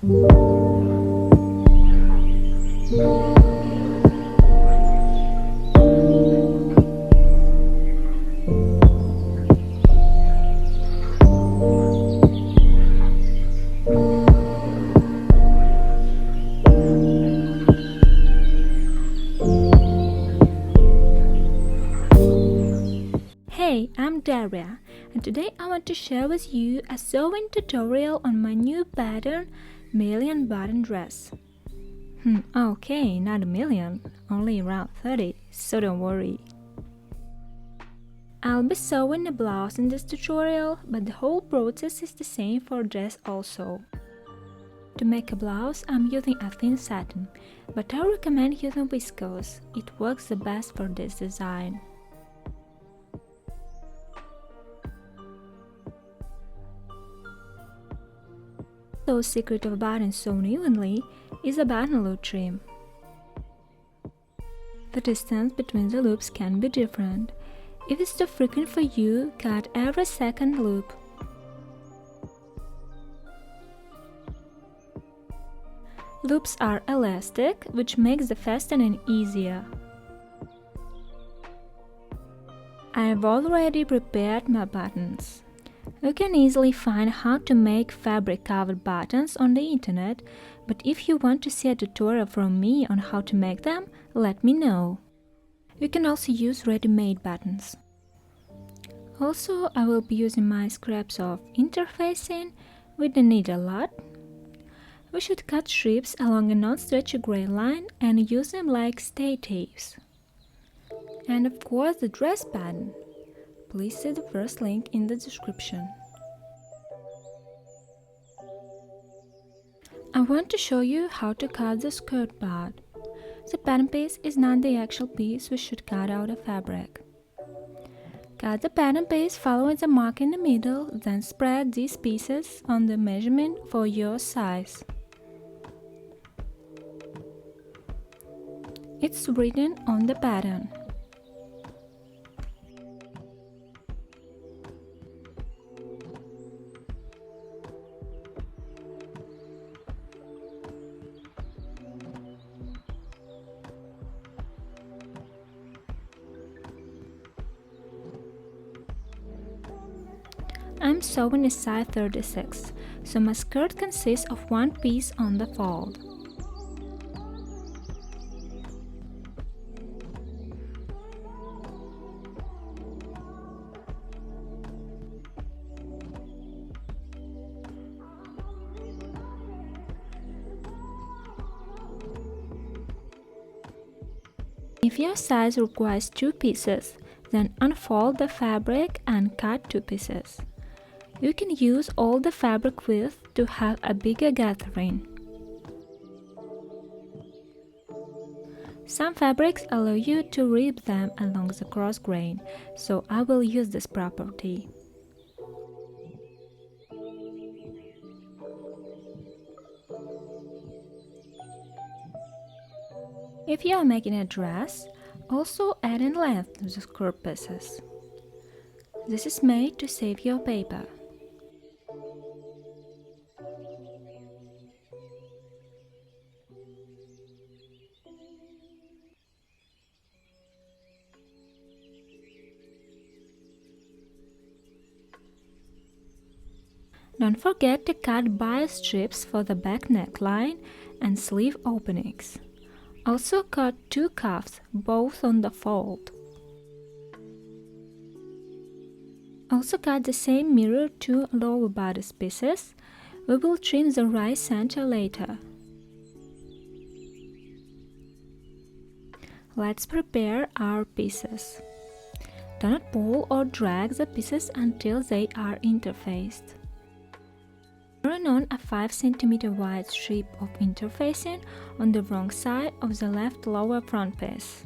Hey, I'm Daria, and today I want to share with you a sewing tutorial on my new pattern, MillionButtonsDress. Okay, not a million, only around 30, so don't worry. I'll be sewing a blouse in this tutorial, but the whole process is the same for dress also. To make a blouse, I'm using a thin satin, but I recommend using viscose. It works the best for this design. The secret of buttons sewn evenly is a button loop trim. The distance between the loops can be different. If it's too frequent for you, cut every second loop. Loops are elastic, which makes the fastening easier. I have already prepared my buttons. You can easily find how to make fabric-covered buttons on the internet, but if you want to see a tutorial from me on how to make them, let me know. You can also use ready-made buttons. Also, I will be using my scraps of interfacing with the needle lot. We should cut strips along a non-stretchy gray line and use them like stay tapes. And of course the dress pattern. Please see the first link in the description. I want to show you how to cut the skirt part. The pattern piece is not the actual piece we should cut out of fabric. Cut the pattern piece following the mark in the middle, then spread these pieces on the measurement for your size. It's written on the pattern. I'm sewing a size 36, so my skirt consists of one piece on the fold. If your size requires 2 pieces, then unfold the fabric and cut 2 pieces. You can use all the fabric width to have a bigger gathering. Some fabrics allow you to rip them along the cross grain, so I will use this property. If you are making a dress, also add in length to the skirt pieces. This is made to save your paper. Don't forget to cut bias strips for the back neckline and sleeve openings. Also cut 2 cuffs, both on the fold. Also cut the same mirror 2 lower bodice pieces. We will trim the right center later. Let's prepare our pieces. Do not pull or drag the pieces until they are interfaced. Turn on a 5 cm wide strip of interfacing on the wrong side of the left lower front piece.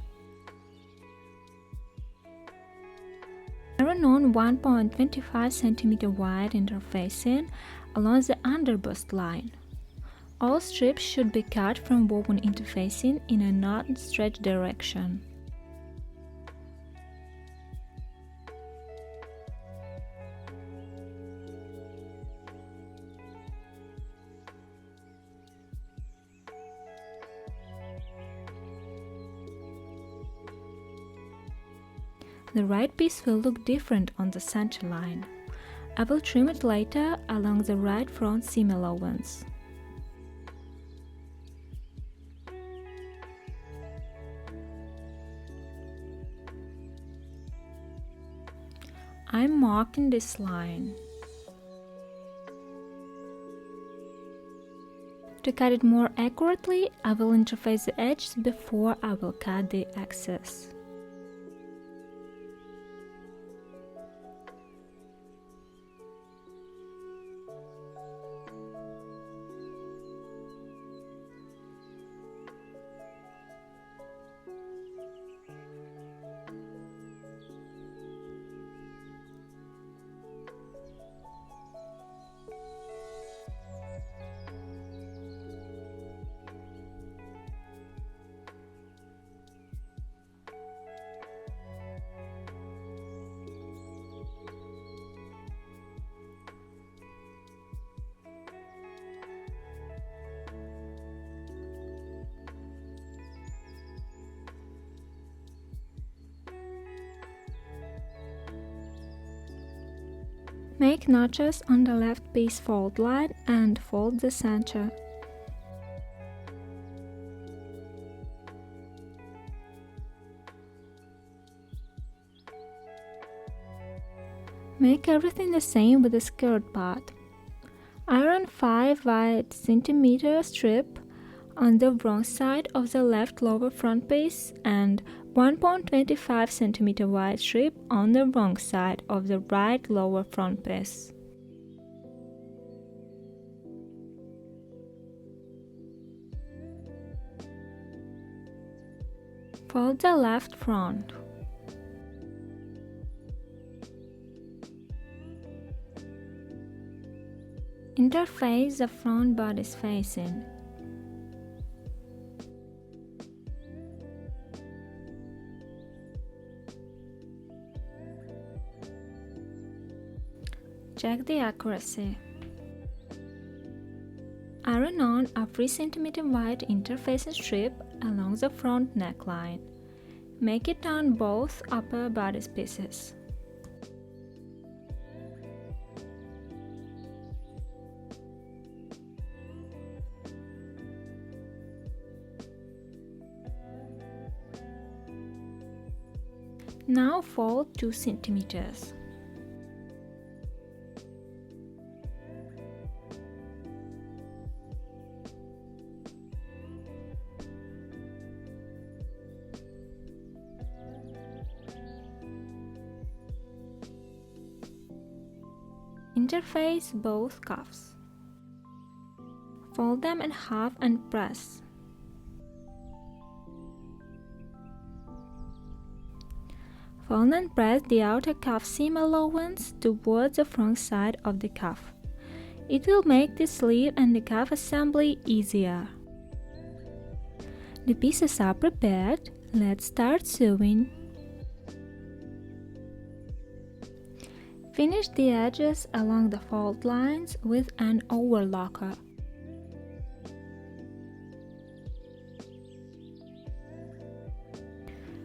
Turn on 1.25 cm wide interfacing along the underbust line. All strips should be cut from woven interfacing in a non-stretch direction. The right piece will look different on the center line. I will trim it later along the right front seam allowance. I'm marking this line. To cut it more accurately, I will interface the edges before I will cut the excess. Make notches on the left piece fold line and fold the center. Make everything the same with the skirt part. Iron 5 wide cm strip on the wrong side of the left lower front piece and 1.25 cm wide strip on the wrong side of the right lower front piece. Fold the left front. Interface the front bodice facing. Check the accuracy. Iron on a 3 cm wide interfacing strip along the front neckline. Make it on both upper bodice pieces. Now fold 2 cm. Interface both cuffs. Fold them in half and press. Fold and press the outer cuff seam allowance towards the front side of the cuff. It will make the sleeve and the cuff assembly easier. The pieces are prepared. Let's start sewing. Finish the edges along the fold lines with an overlocker.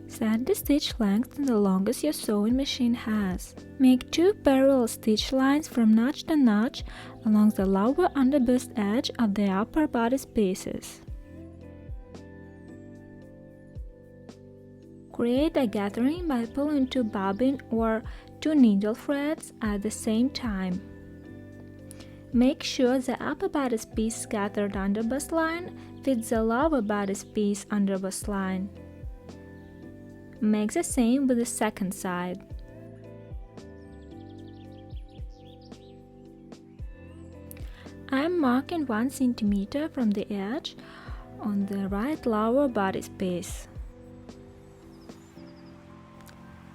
Set the stitch length to the longest your sewing machine has. Make 2 parallel stitch lines from notch to notch along the lower underbust edge of the upper bodice pieces. Create a gathering by pulling 2 bobbin or 2 needle threads at the same time. Make sure the upper bodice piece gathered underbust line fits the lower bodice piece underbust line. Make the same with the second side. I am marking 1 cm from the edge on the right lower bodice piece.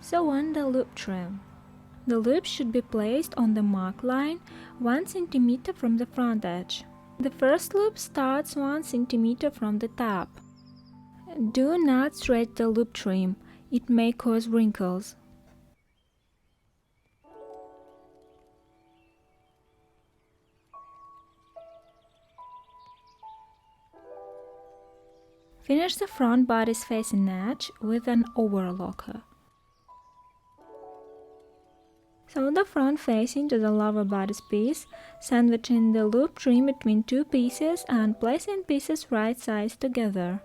Sew on the loop trim. The loop should be placed on the mark line 1 cm from the front edge. The first loop starts 1 cm from the top. Do not stretch the loop trim, it may cause wrinkles. Finish the front bodice facing edge with an overlocker. Sew the front facing to the lower bodice piece, sandwiching the loop trim between two pieces and placing pieces right sides together.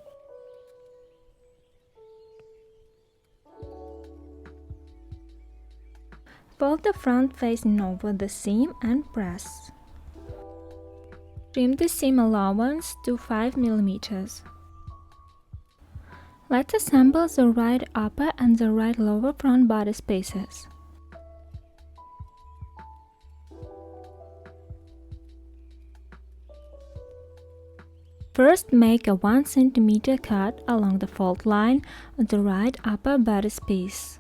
Fold the front facing over the seam and press. Trim the seam allowance to 5 mm. Let's assemble the right upper and the right lower front bodice pieces. First, make a 1 cm cut along the fold line on the right upper bodice piece.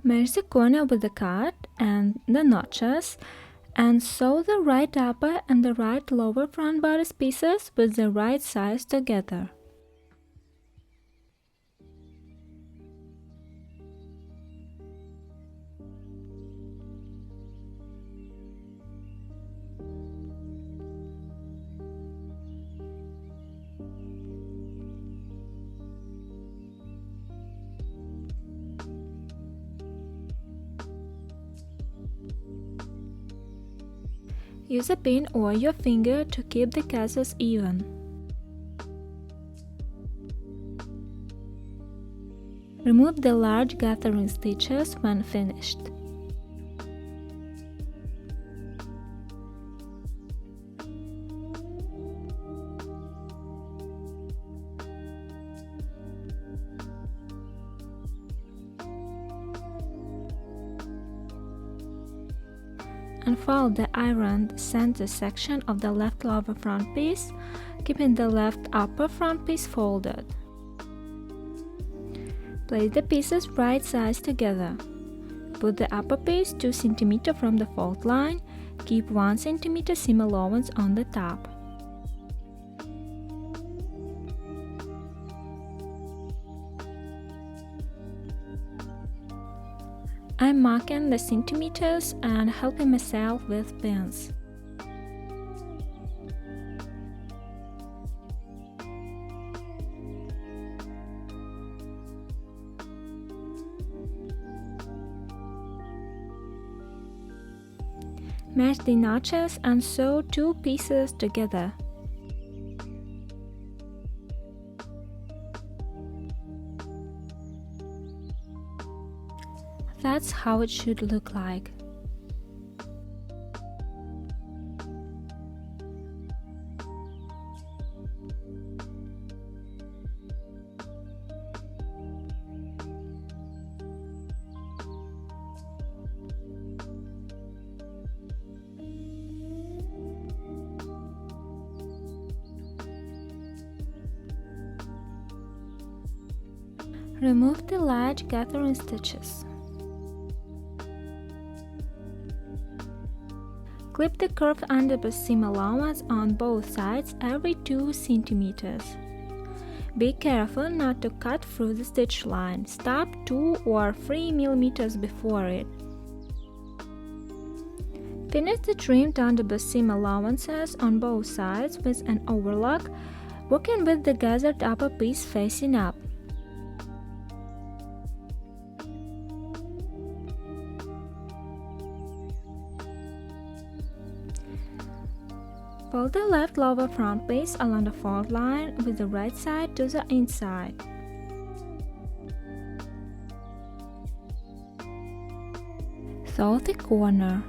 Match the corner with the cut and the notches and sew the right upper and the right lower front bodice pieces with the right sides together. Use a pin or your finger to keep the castles even. Remove the large gathering stitches when finished. Unfold the ironed center section of the left lower front piece, keeping the left upper front piece folded. Place the pieces right sides together. Put the upper piece 2 cm from the fold line, keep 1 cm seam allowance on the top. I'm marking the centimeters and helping myself with pins. Match the notches and sew two pieces together. That's how it should look like. Remove the large gathering stitches. Clip the curved underbust seam allowance on both sides every 2 cm. Be careful not to cut through the stitch line. Stop 2 or 3 mm before it. Finish the trimmed underbust seam allowances on both sides with an overlock, working with the gathered upper piece facing up. Fold the left lower front piece along the fold line with the right side to the inside. Sew the corner.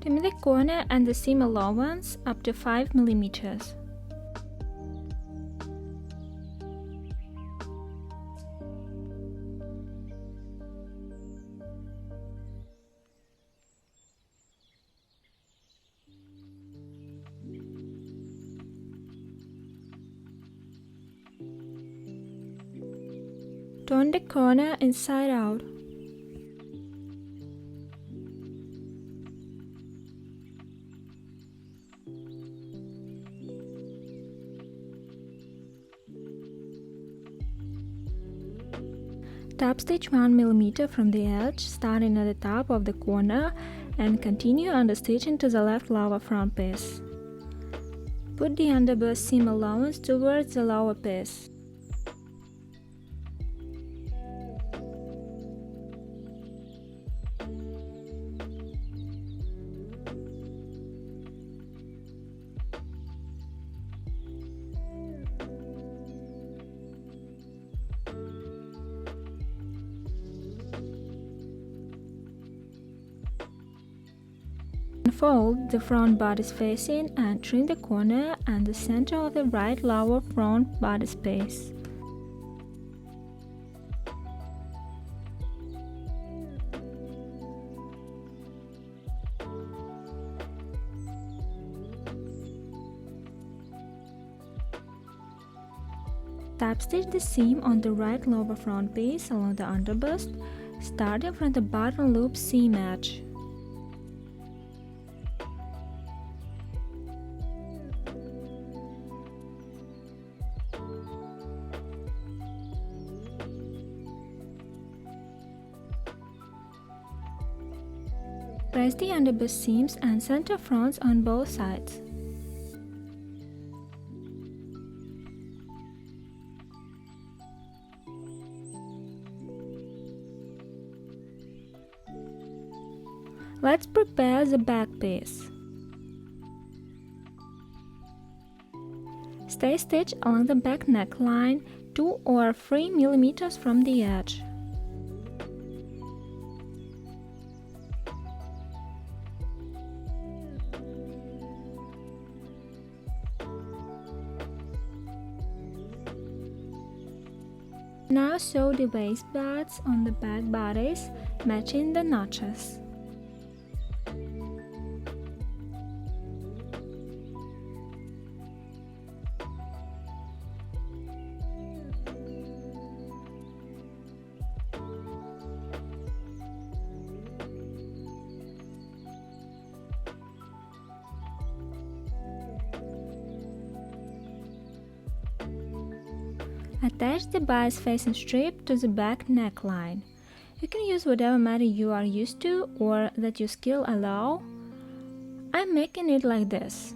Trim the corner and the seam allowance up to 5 mm. Turn the corner inside out. Top stitch 1 mm from the edge, starting at the top of the corner, and continue understitching to the left lower front piece. Put the underbust seam allowance towards the lower piece. Fold the front bodice facing and trim the corner and the center of the right lower front bodice piece. Top stitch the seam on the right lower front piece along the underbust, starting from the bottom loop seam edge. Press the underbust seams and center fronts on both sides. Let's prepare the back piece. Stay stitch along the back neckline 2 or 3 mm from the edge. Now sew the waist bands on the back bodice, matching the notches. Attach the bias facing strip to the back neckline. You can use whatever method you are used to or that your skill allow. I'm making it like this.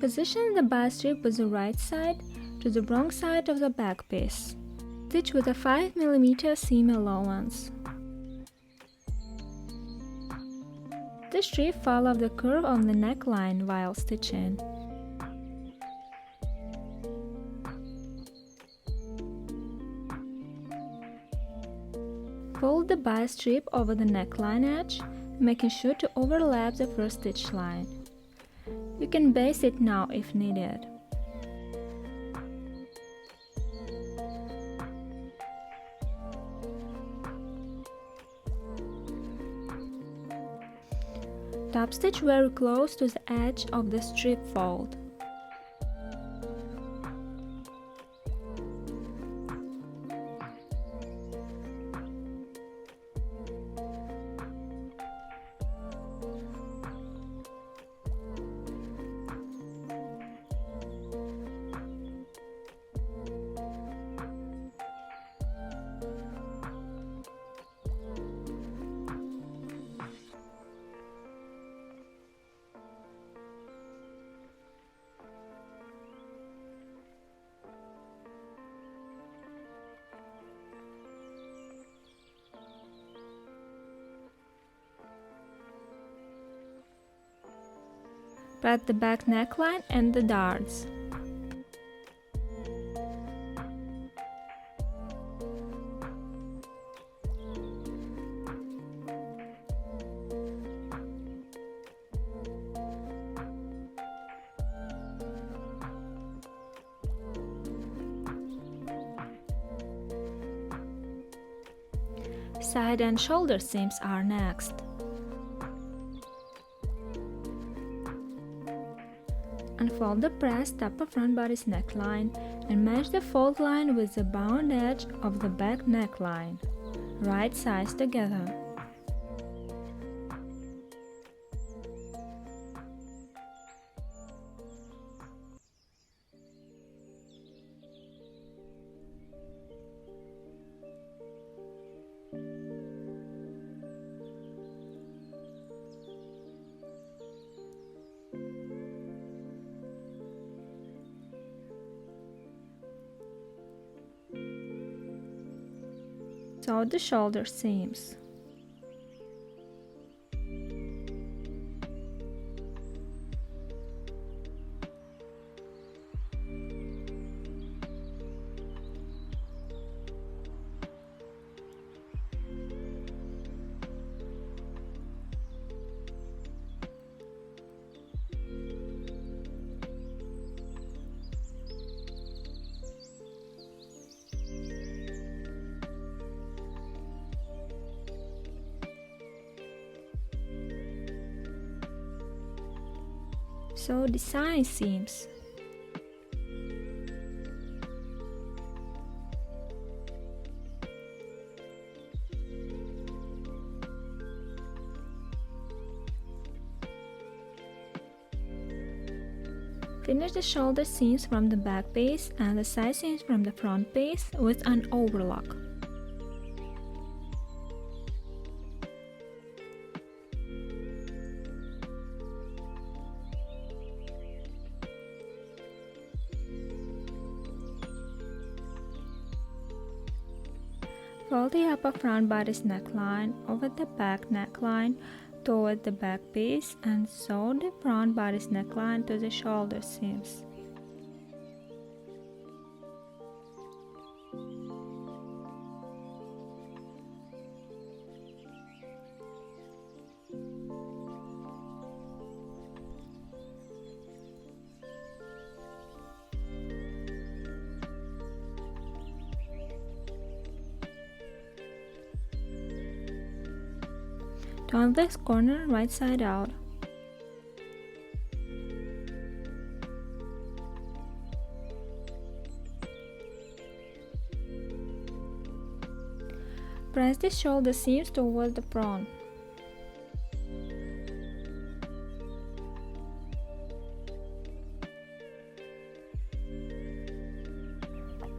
Position the bias strip with the right side to the wrong side of the back piece. Stitch with a 5 mm seam allowance. The strip follows the curve of the neckline while stitching. Fold the bias strip over the neckline edge, making sure to overlap the first stitch line. You can baste it now if needed. Top stitch very close to the edge of the strip fold. Pat the back neckline and the darts. Side and shoulder seams are next. Unfold the pressed upper front bodice neckline and match the fold line with the bound edge of the back neckline. Right sides together. Sew the shoulder seams. Sew the side seams. Finish the shoulder seams from the back piece and the side seams from the front piece with an overlock. Fold the upper front bodice neckline over the back neckline toward the back piece and sew the front bodice neckline to the shoulder seams. Turn this corner right side out. Press the shoulder seams toward the front.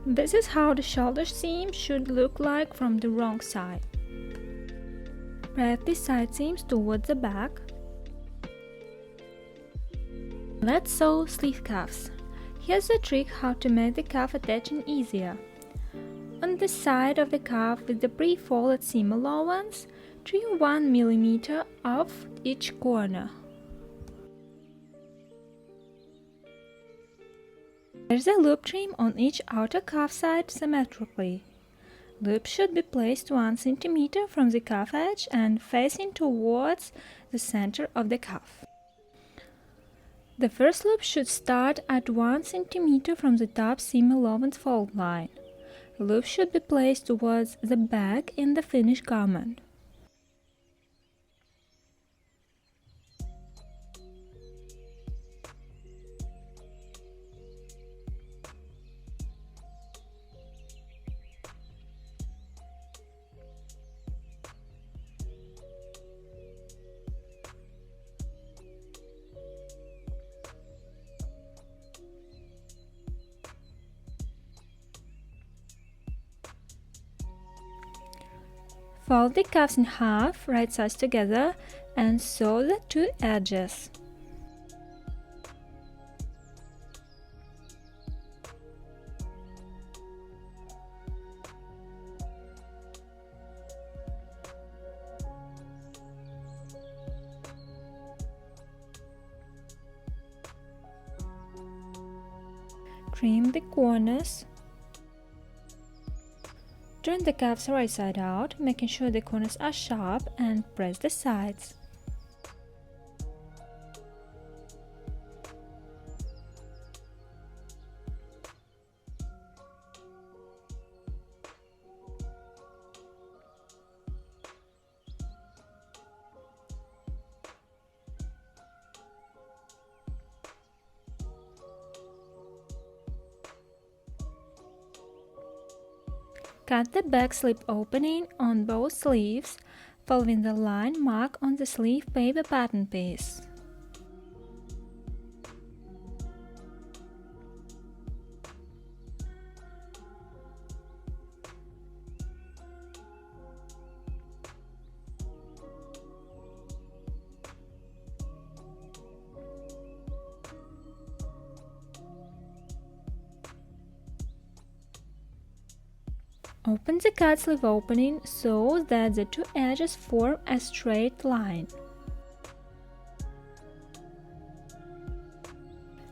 This is how the shoulder seam should look like from the wrong side. Press the side seams towards the back. Let's sew sleeve cuffs. Here's a trick how to make the cuff attaching easier. On the side of the cuff with the pre-folded seam allowance, trim 1 mm off each corner. There's a loop trim on each outer cuff side symmetrically. Loop should be placed 1 cm from the cuff edge and facing towards the center of the cuff. The first loop should start at 1 cm from the top seam allowance fold line. The loop should be placed towards the back in the finished garment. Fold the cuffs in half, right sides together, and sew the two edges. Trim the corners. Turn the cuffs right side out, making sure the corners are sharp, and press the sides. Cut the back slip opening on both sleeves, following the line marked on the sleeve paper pattern piece. Open the cut sleeve opening so that the two edges form a straight line.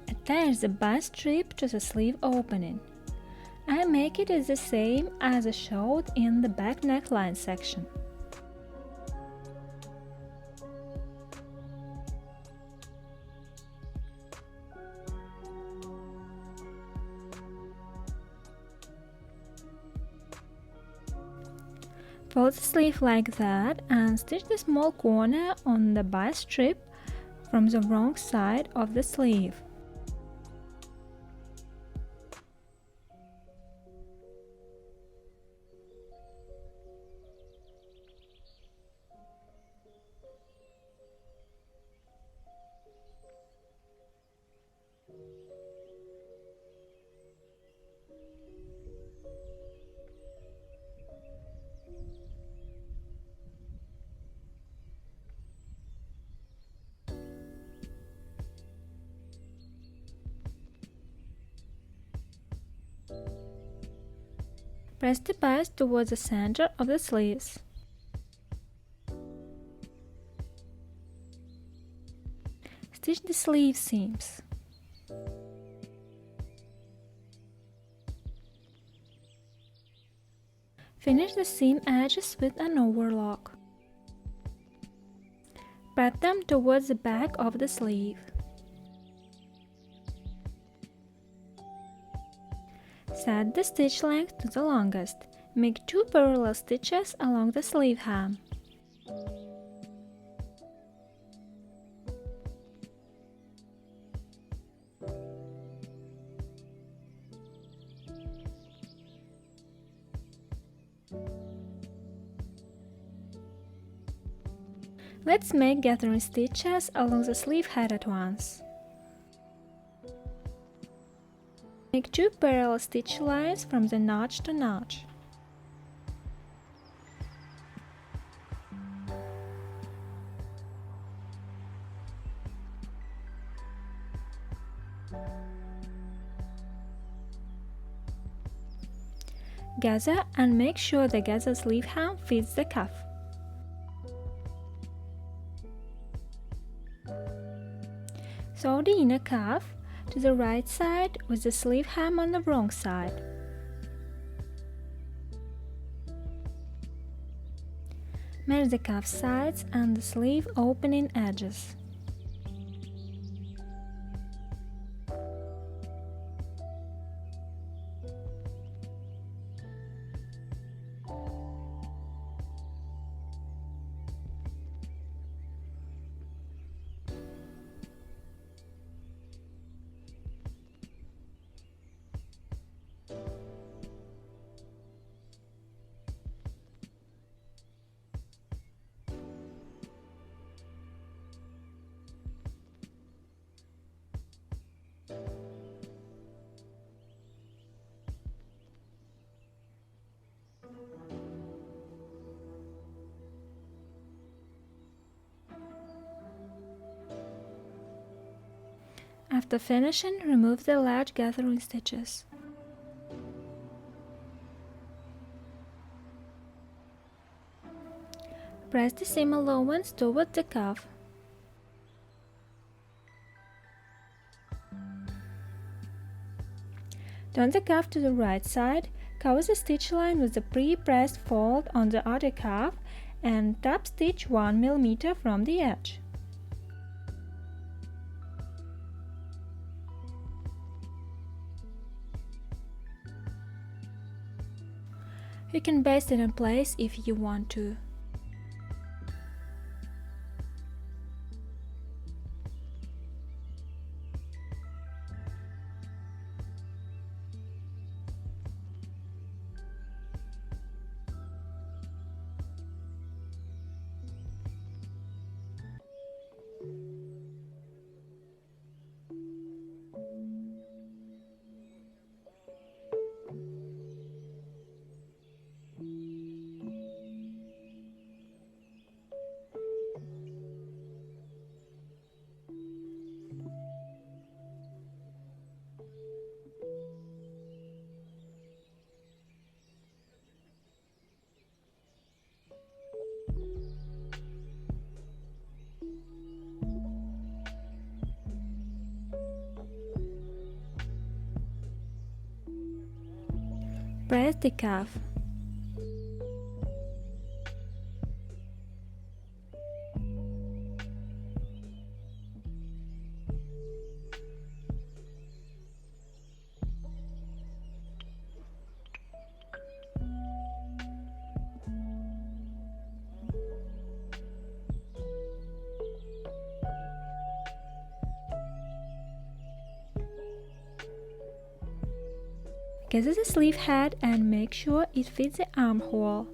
Attach the bust strip to the sleeve opening. I make it the same as I showed in the back neckline section. Fold the sleeve like that and stitch the small corner on the bust strip from the wrong side of the sleeve. Press the bust towards the center of the sleeves. Stitch the sleeve seams. Finish the seam edges with an overlock. Pat them towards the back of the sleeve. Set the stitch length to the longest. Make 2 parallel stitches along the sleeve hem. Let's make gathering stitches along the sleeve head at once. Make 2 parallel stitch lines from the notch to notch. Gather and make sure the gather sleeve hem fits the cuff. Sew the inner cuff to the right side with the sleeve hem on the wrong side. Match the cuff sides and the sleeve opening edges. After finishing, remove the large gathering stitches. Press the seam allowance toward the cuff. Turn the cuff to the right side, cover the stitch line with the pre-pressed fold on the other cuff and top stitch 1 mm from the edge. You can baste it in place if you want to. press the cuff. Gather the sleeve head and make sure it fits the armhole.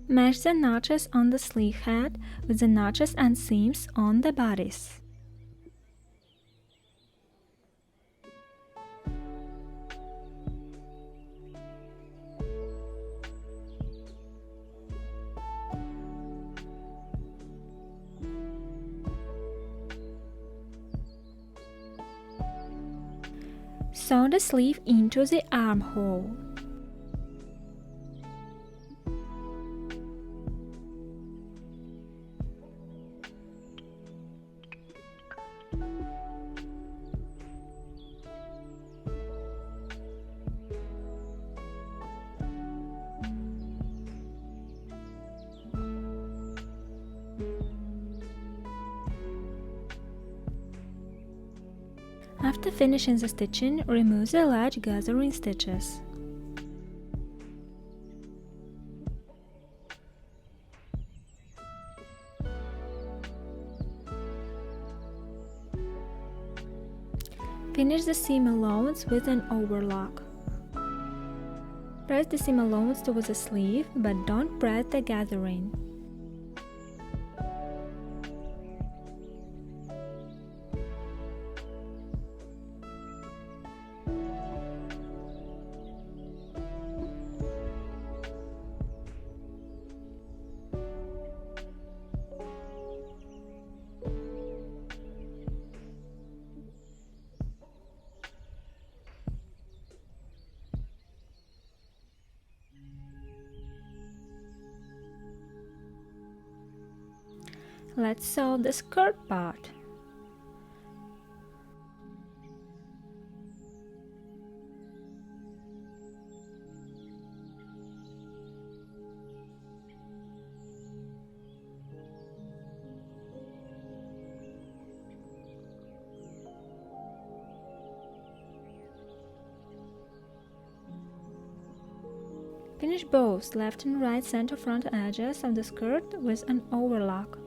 Match the notches on the sleeve head with the notches and seams on the bodice. Sew the sleeve into the armhole. After finishing the stitching, remove the large gathering stitches. Finish the seam allowance with an overlock. Press the seam allowance towards the sleeve, but don't press the gathering. Let's sew the skirt part. Finish both left and right center front edges of the skirt with an overlock.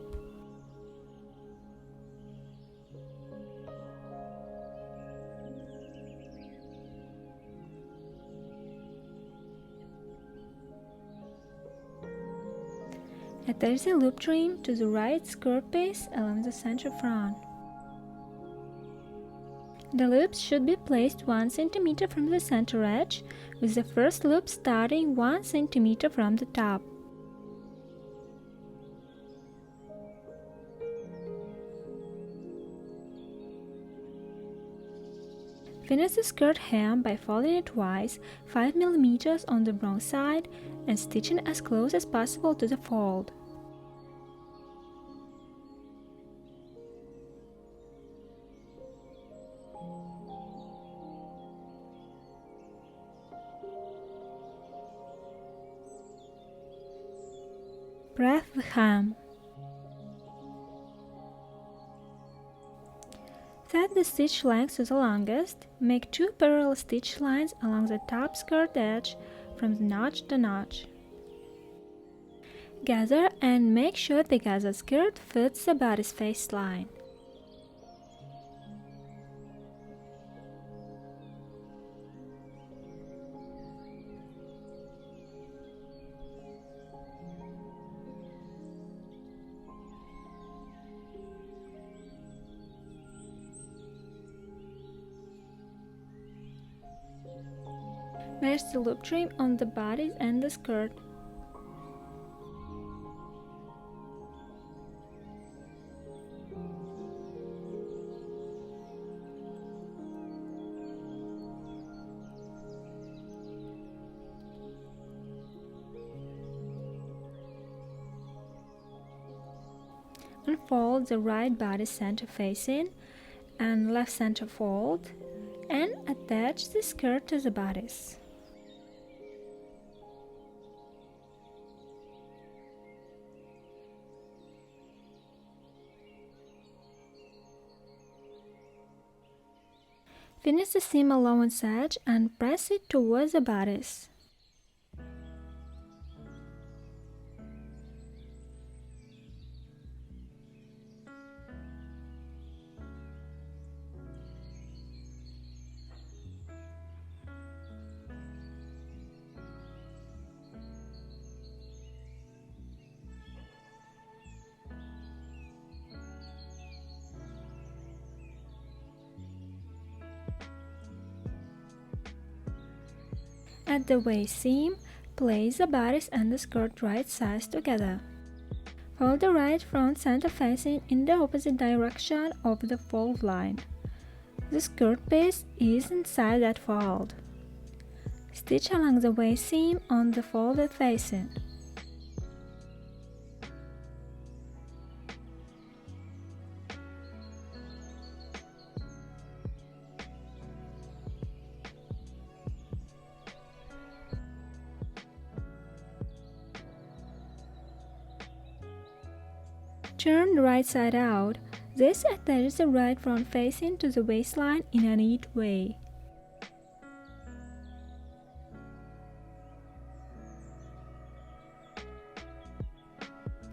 Attach the loop trim to the right skirt piece along the center front. The loops should be placed 1 cm from the center edge, with the first loop starting 1 cm from the top. Finish the skirt hem by folding it twice, 5 mm on the wrong side, and stitching as close as possible to the fold. Press the hem. Set the stitch length to the longest. Make 2 parallel stitch lines along the top skirt edge from the notch to notch. Gather and make sure the gathered skirt fits the bodice face line. Match the loop trim on the bodice and the skirt. unfold the right bodice center facing and left center fold and attach the skirt to the bodice. Finish the seam allowance edge and press it towards the bodice. At the waist seam, place the bodice and the skirt right sides together. Fold the right front center facing in the opposite direction of the fold line. The skirt piece is inside that fold. Stitch along the waist seam on the folded facing. Turn the right side out. This attaches the right front facing to the waistline in a neat way.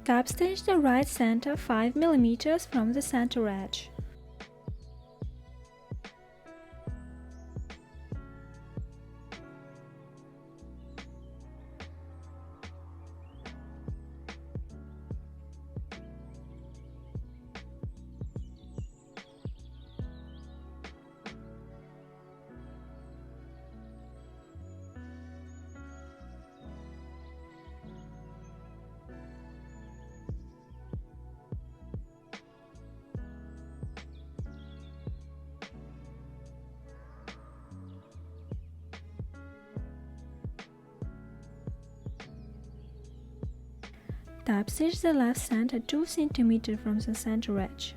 Top stitch the right center 5 mm from the center edge. Top stitch the left center 2 cm from the center edge.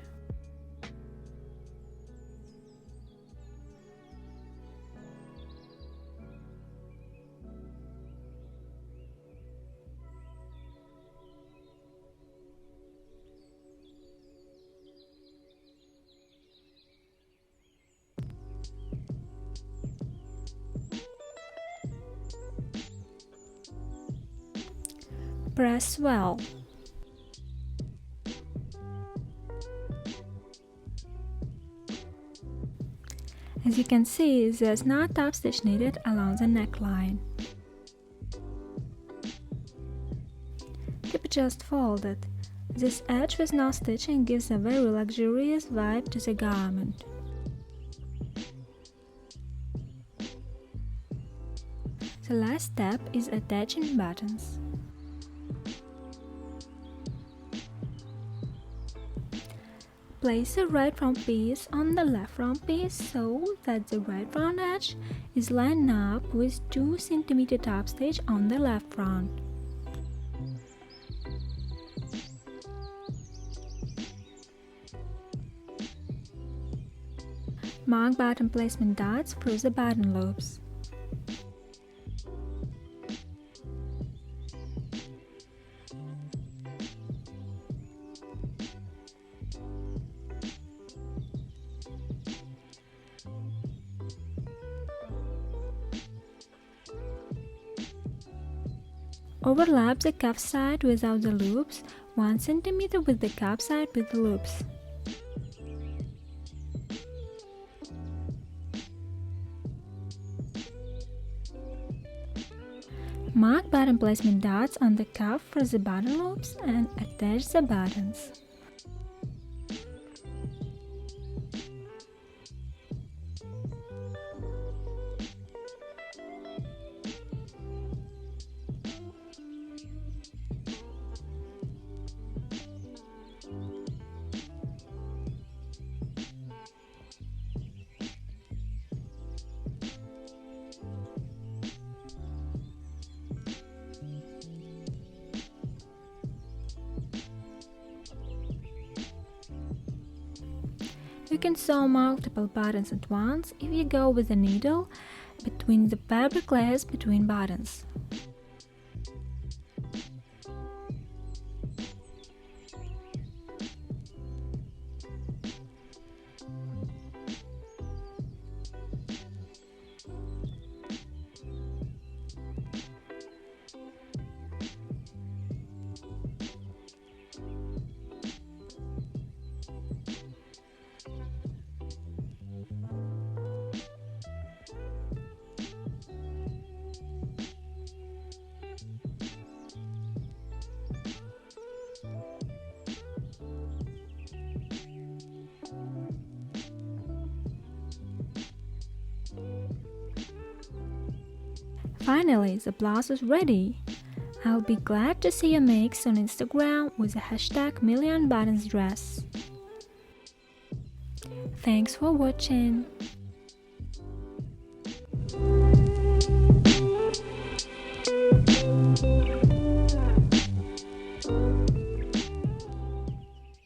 Press well. As you can see, there's no top stitch needed along the neckline. Keep it just folded. This edge with no stitching gives a very luxurious vibe to the garment. The last step is attaching buttons. Place the right front piece on the left front piece so that the right front edge is lined up with 2 cm top stitch on the left front. Mark button placement dots through the button loops. Overlap the cuff side without the loops, 1 cm with the cuff side with the loops. Mark button placement dots on the cuff for the button loops and attach the buttons. can sew multiple buttons at once if you go with a needle between the fabric layers between buttons. Finally, the blouse is ready. I'll be glad to see your makes on Instagram with the hashtag MillionButtonsDress. Thanks for watching.